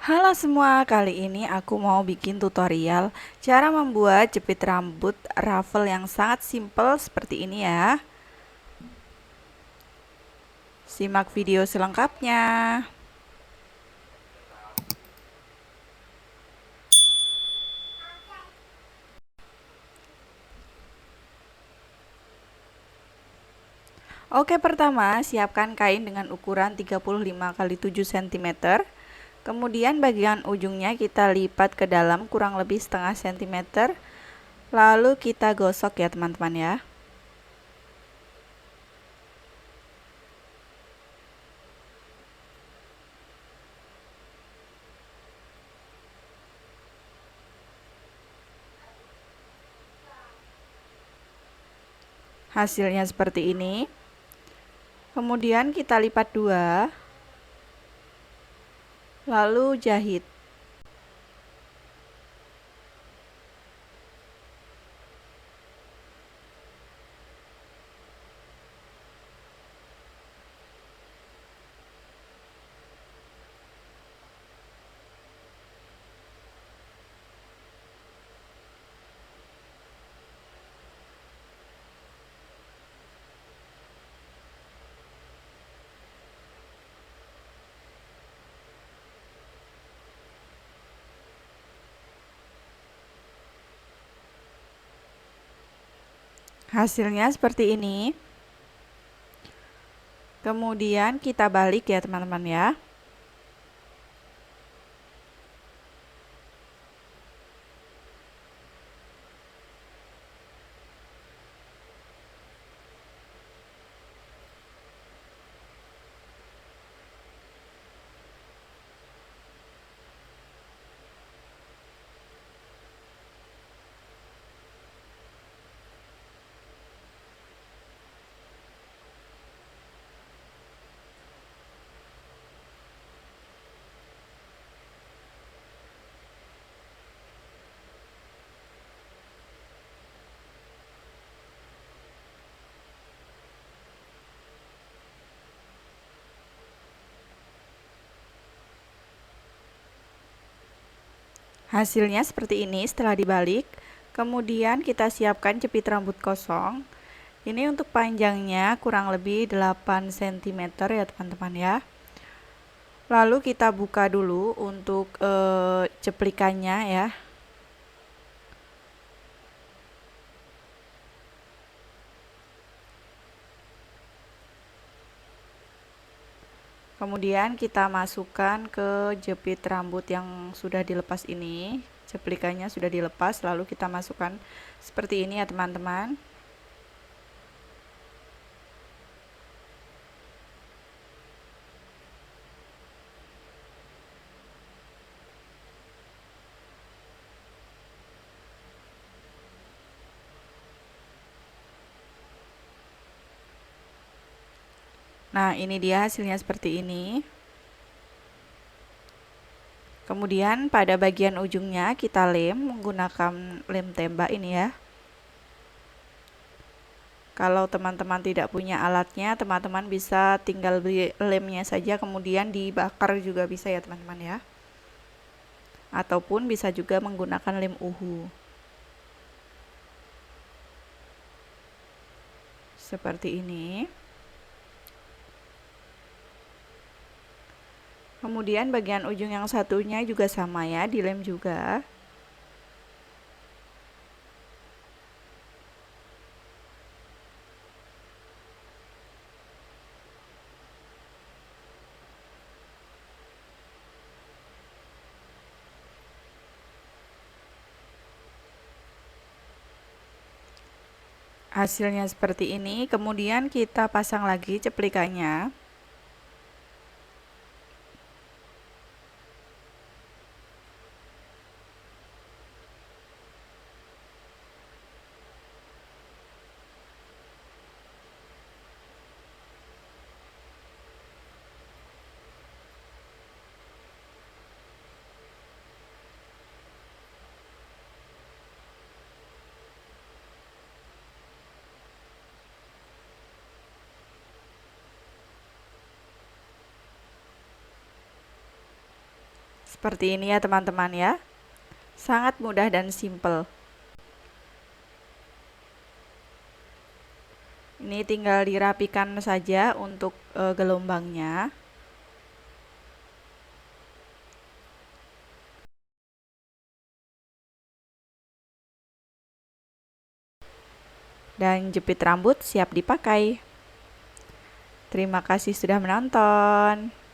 Halo semua, kali ini aku mau bikin tutorial cara membuat jepit rambut ruffle yang sangat simple seperti ini ya. Simak video selengkapnya. Oke, pertama siapkan kain dengan ukuran 35 x 7 cm. Kemudian bagian ujungnya kita lipat ke dalam kurang lebih setengah cm. Lalu kita gosok ya teman-teman ya. Hasilnya seperti ini. Kemudian kita lipat dua, lalu jahit. Hasilnya seperti ini. Kemudian kita balik ya teman-teman ya. Hasilnya seperti ini setelah dibalik. Kemudian kita siapkan jepit rambut kosong. Ini untuk panjangnya kurang lebih 8 cm ya teman-teman ya. Lalu kita buka dulu untuk ceplikannya ya. Kemudian kita masukkan ke jepit rambut yang sudah dilepas ini. Ceplikannya sudah dilepas, lalu kita masukkan seperti ini ya teman-teman. Nah, ini dia hasilnya seperti ini. Kemudian pada bagian ujungnya kita lem menggunakan lem tembak ini ya. Kalau teman-teman tidak punya alatnya, teman-teman bisa tinggal beli lemnya saja kemudian dibakar juga bisa ya teman-teman ya. Ataupun bisa juga menggunakan lem uhu. Seperti ini. Kemudian bagian ujung yang satunya juga sama ya, dilem juga. Hasilnya seperti ini, kemudian kita pasang lagi ceplikannya. Seperti ini ya teman-teman ya. Sangat mudah dan simple. Ini tinggal dirapikan saja untuk gelombangnya. Dan jepit rambut siap dipakai. Terima kasih sudah menonton.